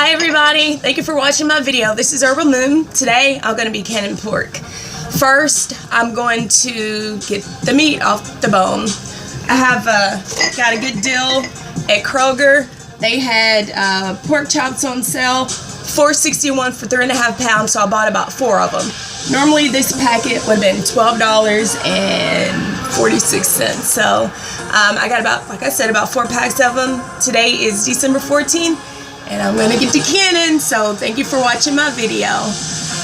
Hi everybody, thank you for watching my video. This is Herbal Moon. Today I'm going to be canning pork. First, I'm going to get the meat off the bone. I have got a good deal at Kroger. They had pork chops on sale, $4.61 for 3.5 pounds, so I bought about 4 of them. Normally this packet would have been $12.46. So I got about, like I said, about 4 packs of them. Today is December 14th. And I'm going to get to canning, so thank you for watching my video.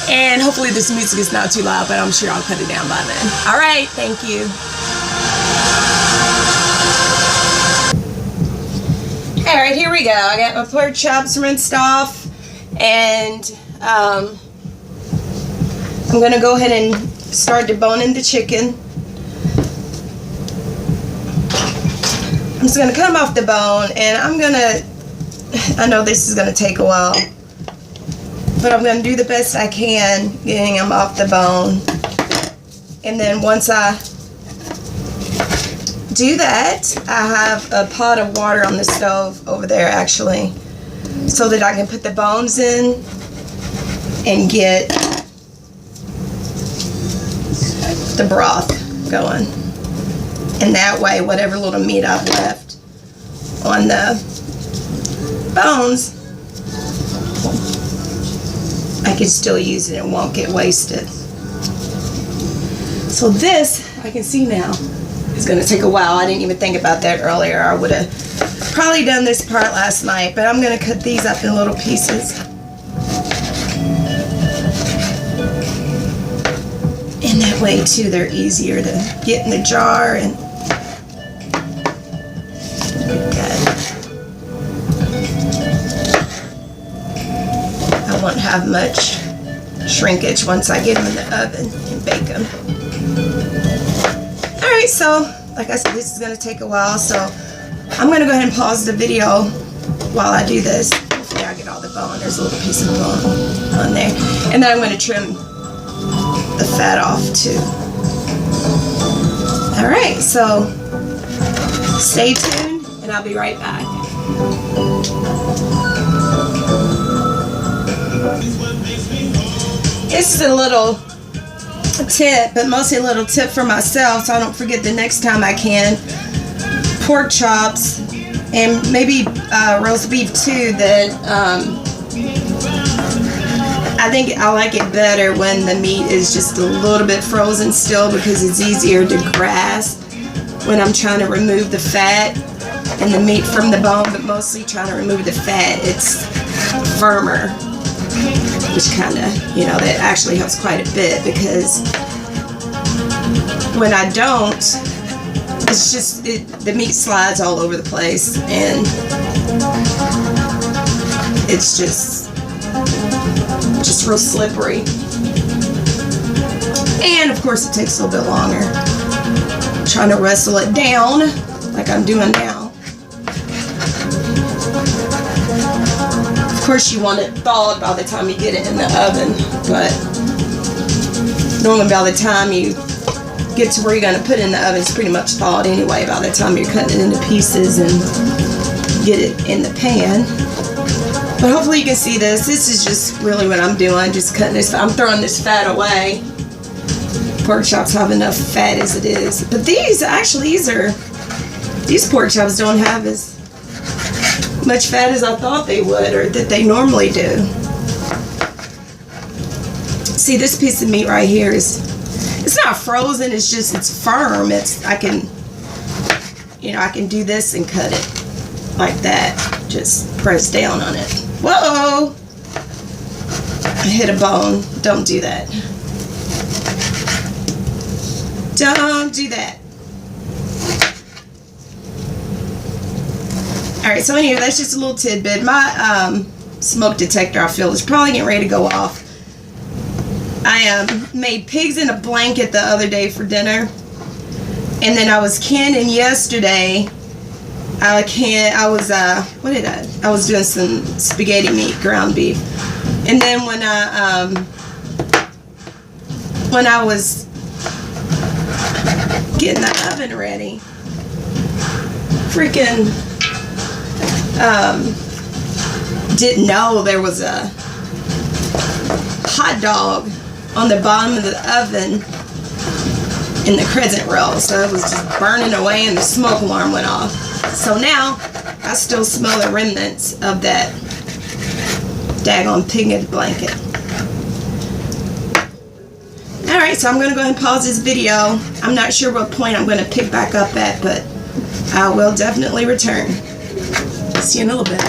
And hopefully this music is not too loud, but I'm sure I'll cut it down by then. Alright, thank you. Alright, here we go. I got my pork chops rinsed off, and I'm going to go ahead and start deboning the chicken. I'm just going to cut them off the bone, and I'm going to, I know this is going to take a while, but I'm going to do the best I can getting them off the bone. And then once I do that, I have a pot of water on the stove over there actually, so that I can put the bones in and get the broth going. And that way, whatever little meat I've left on the bones, I can still use it and won't get wasted. So this, I can see now, is going to take a while. I didn't even think about that earlier. I would have probably done this part last night, but I'm going to cut these up in little pieces. And that way too, they're easier to get in the jar and won't have much shrinkage once I get them in the oven and bake them. Alright, so like I said, this is going to take a while, so I'm going to go ahead and pause the video while I do this. Hopefully I get all the bone. There's a little piece of bone on there. And then I'm going to trim the fat off too. Alright, so stay tuned and I'll be right back. This is a little tip, but mostly a little tip for myself, so I don't forget the next time I can. Pork chops and maybe roast beef too. That I think I like it better when the meat is just a little bit frozen still, because it's easier to grasp when I'm trying to remove the fat and the meat from the bone, but mostly trying to remove the fat. It's firmer, which kind of, you know, that actually helps quite a bit, because when I don't, it's just, the meat slides all over the place, and it's just real slippery. And of course it takes a little bit longer. I'm trying to wrestle it down like I'm doing now. Of course you want it thawed by the time you get it in the oven, but normally by the time you get to where you're going to put it in the oven, it's pretty much thawed anyway by the time you're cutting it into pieces and get it in the pan. But hopefully you can see this. This is just really what I'm doing, just cutting this. I'm throwing this fat away. Pork chops have enough fat as it is. But these, actually, these pork chops don't have as much fat as I thought they would, or that they normally do. See, this piece of meat right here it's not frozen, it's just, it's firm. I can do this and cut it like that. Just press down on it. Whoa! I hit a bone. Don't do that. Don't do that. Alright, so anyway, that's just a little tidbit. My smoke detector, I feel, is probably getting ready to go off. I made pigs in a blanket the other day for dinner. And then I was canning yesterday. I was doing some spaghetti meat, ground beef. And then when I was getting the oven ready, freaking didn't know there was a hot dog on the bottom of the oven in the crescent roll. So it was just burning away and the smoke alarm went off. So now I still smell the remnants of that daggone picnic blanket. Alright, so I'm going to go ahead and pause this video. I'm not sure what point I'm going to pick back up at, but I will definitely return. See you in a little bit.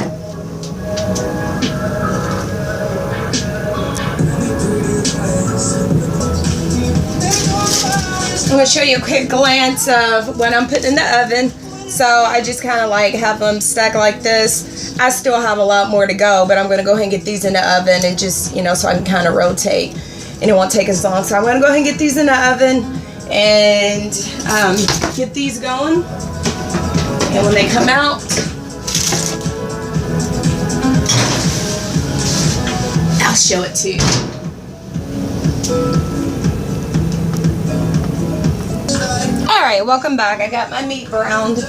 I'm going to show you a quick glance of what I'm putting in the oven. So I just kind of like have them stacked like this. I still have a lot more to go, but I'm going to go ahead and get these in the oven and just, you know, so I can kind of rotate and it won't take as long. So I'm going to go ahead and get these in the oven and get these going. And when they come out, I'll show it to you. Alright, welcome back. I got my meat browned.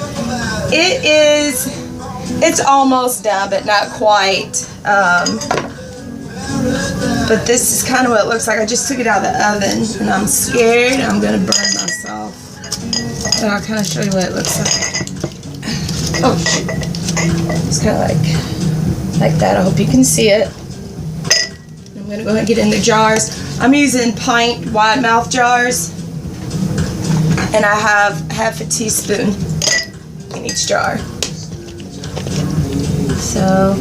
It's almost done, but not quite. But this is kind of what it looks like. I just took it out of the oven, and I'm scared I'm going to burn myself. So I'll kind of show you what it looks like. Oh, shoot. It's kind of like that. I hope you can see it. I'm going to go ahead and get in the jars. I'm using pint wide mouth jars. And I have half a teaspoon in each jar. So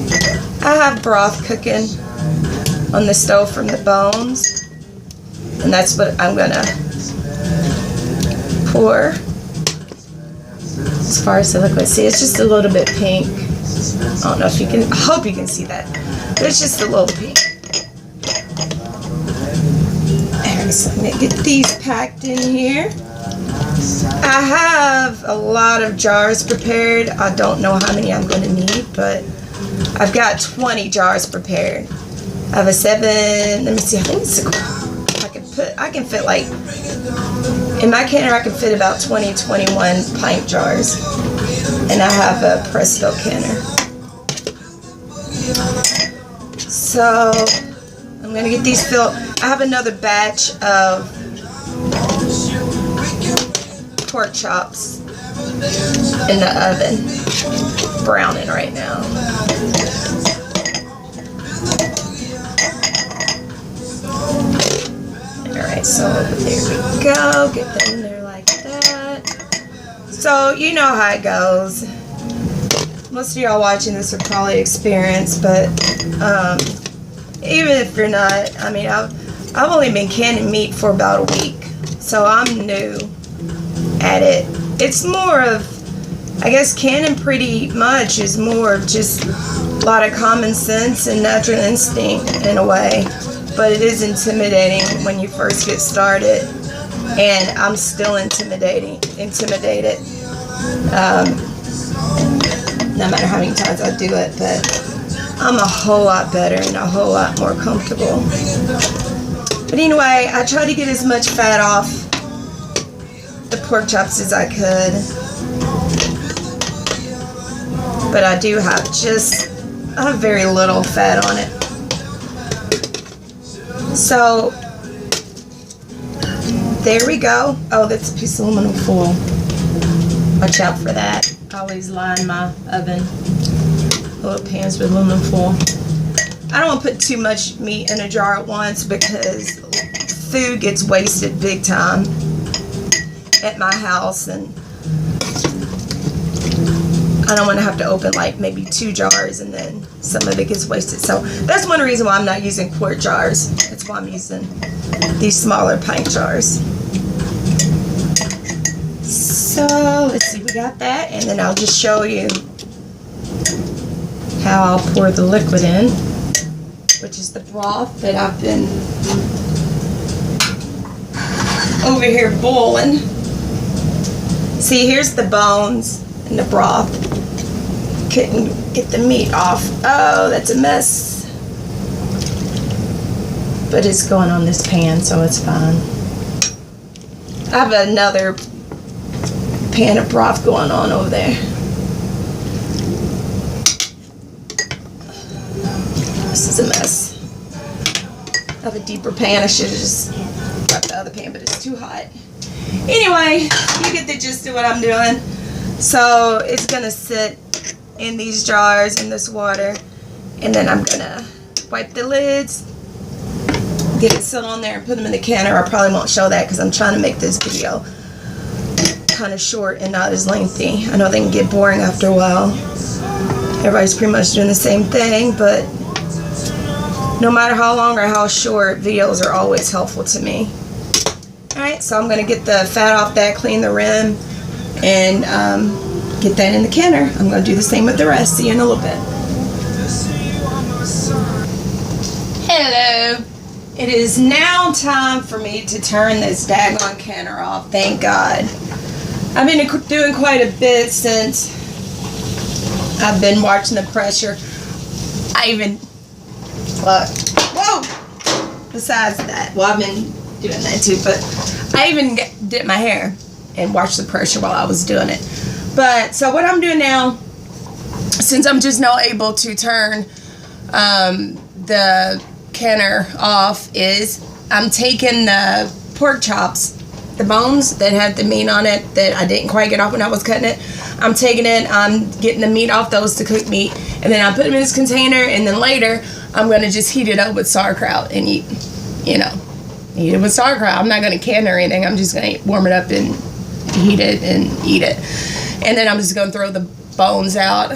I have broth cooking on the stove from the bones. And that's what I'm going to pour. As far as the liquid, see, it's just a little bit pink. I don't know if you can, I hope you can see that. But it's just a little pink. Alright, so I'm going to get these packed in here. I have a lot of jars prepared. I don't know how many I'm going to need, but I've got 20 jars prepared. I have a 7, let me see, I think it's I can fit like, in my canner I can fit about 20, 21 pint jars. And I have a press fill canner. So, I'm going to get these filled. I have another batch of pork chops in the oven, browning right now. Alright, so there we go. Get that in there like that. So, you know how it goes. Most of y'all watching this are probably experienced, but even if you're not, I mean, I've only been canning meat for about a week, so I'm new at it. It's more of, I guess canning pretty much is more of just a lot of common sense and natural instinct in a way, but it is intimidating when you first get started, and I'm still intimidated no matter how many times I do it, but I'm a whole lot better and a whole lot more comfortable. But anyway, I try to get as much fat off the pork chops as I could, but I do have I have very little fat on it. So there we go. Oh, that's a piece of aluminum foil. Watch out for that. I always line my oven, little pans with aluminum foil. I don't want to put too much meat in a jar at once because food gets wasted big time at my house, and I don't want to have to open like maybe 2 jars and then some of it gets wasted. So that's one reason why I'm not using quart jars. That's why I'm using these smaller pint jars. So let's see, we got that, and then I'll just show you how I'll pour the liquid in, which is the broth that I've been over here boiling. See, here's the bones and the broth. Couldn't get the meat off. Oh, that's a mess. But it's going on this pan, so it's fine. I have another pan of broth going on over there. This is a mess. I have a deeper pan. I should have just got the other pan, but it's too hot. Anyway, you get the gist of what I'm doing. So it's gonna sit in these jars in this water, and then I'm gonna wipe the lids, get it sit on there, and put them in the canner. I probably won't show that because I'm trying to make this video kind of short and not as lengthy. I know they can get boring after a while. Everybody's pretty much doing the same thing, but no matter how long or how short, videos are always helpful to me. Alright, so I'm going to get the fat off that, clean the rim, and get that in the canner. I'm going to do the same with the rest. See you in a little bit. Hello. It is now time for me to turn this daggone canner off. Thank God. I've been doing quite a bit since I've been watching the pressure. I even, look, whoa! Besides that, well, I've been doing that too, but I even did my hair and watched the pressure while I was doing it. But, so what I'm doing now, since I'm just now able to turn the canner off, is I'm taking the pork chops, the bones that had the meat on it that I didn't quite get off when I was cutting it. I'm taking it, I'm getting the meat off those to cook meat, and then I put them in this container, and then later I'm going to just heat it up with sauerkraut and eat, you know, eat it with sauerkraut. I'm not going to can or anything. I'm just going to warm it up and heat it and eat it. And then I'm just going to throw the bones out.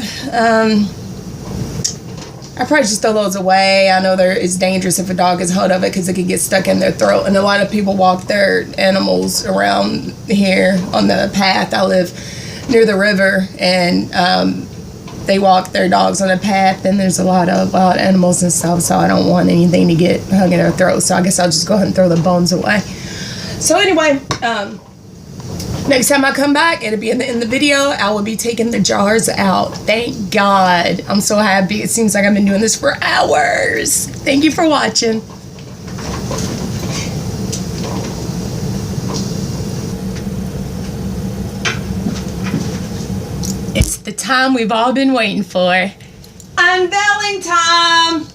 I probably just throw those away. I know it's dangerous if a dog gets hold of it because it could get stuck in their throat. And a lot of people walk their animals around here on the path. I live near the river, and they walk their dogs on the path, and there's a lot of wild animals and stuff, so I don't want anything to get hung in their throat. So I guess I'll just go ahead and throw the bones away. So anyway, next time I come back, it'll be in the video. I will be taking the jars out. Thank God. I'm so happy. It seems like I've been doing this for hours. Thank you for watching. It's the time we've all been waiting for. Unveiling time!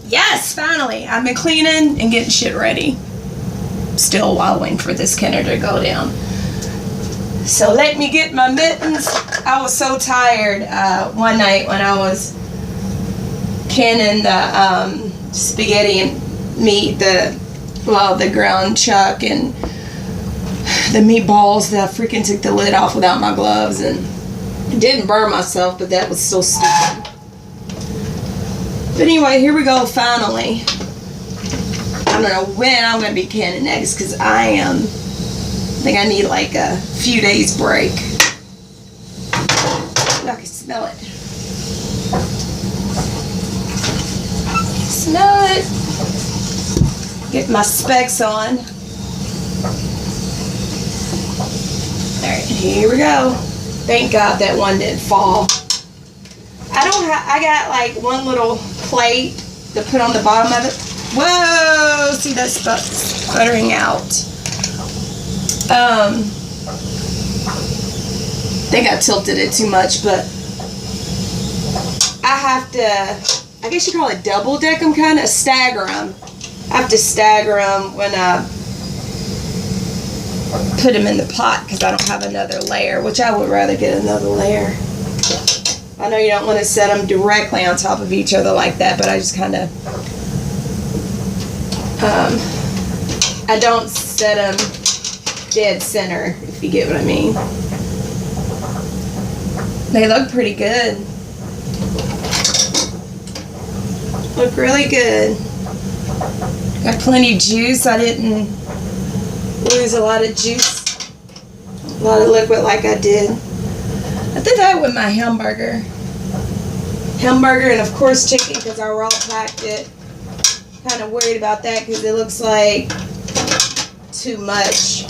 Yes, finally. I've been cleaning and getting shit ready. Still while waiting for this canner to go down. So let me get my mittens. I was so tired one night when I was canning the spaghetti and meat, the ground chuck and the meatballs, that I freaking took the lid off without my gloves and didn't burn myself, but that was so stupid. But anyway, here we go, finally. I don't know when I'm going to be canning eggs because I think I need like a few days break. I can smell it. Smell it. Get my specs on. Alright, here we go. Thank God that one didn't fall. I got like one little plate to put on the bottom of it. Whoa! See, that's sputtering out. I think I tilted it too much, but I have to, I guess you call it double deck them, kind of stagger them. I have to stagger them when I put them in the pot because I don't have another layer, which I would rather get another layer. I know you don't want to set them directly on top of each other like that, but I just kind of, I don't set them dead center, if you get what I mean. They look pretty good. Look really good. Got plenty of juice. I didn't lose a lot of juice, a lot of liquid like I did. I did that with my hamburger and of course chicken because I raw packed it. Kind of worried about that because it looks like too much.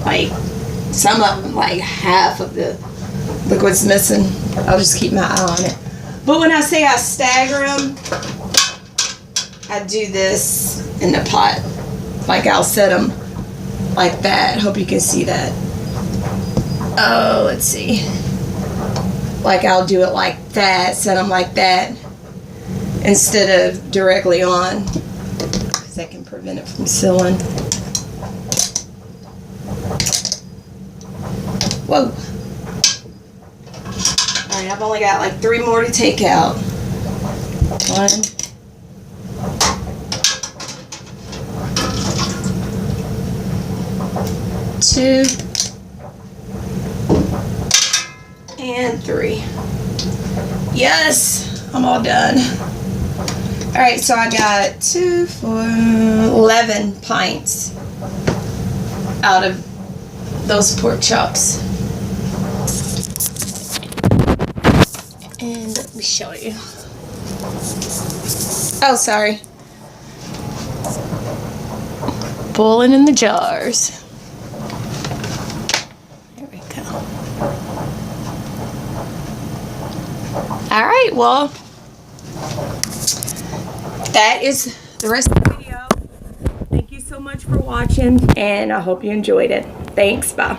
Like some of them, like half of the liquid's missing. I'll just keep my eye on it. But when I say I stagger them, I do this in the pot. Like I'll set them like that. Hope you can see that. Oh, let's see. Like I'll do it like that, set them like that. instead of directly on, because that can prevent it from sealing. Whoa. Alright, I've only got like 3 more to take out. 1, 2, and 3. Yes, I'm all done. Alright, so I got 2, 4, 11 pints out of those pork chops. And let me show you. Oh, sorry. Boiling in the jars. There we go. Alright, well, that is the rest of the video. Thank you so much for watching, and I hope you enjoyed it. Thanks, bye.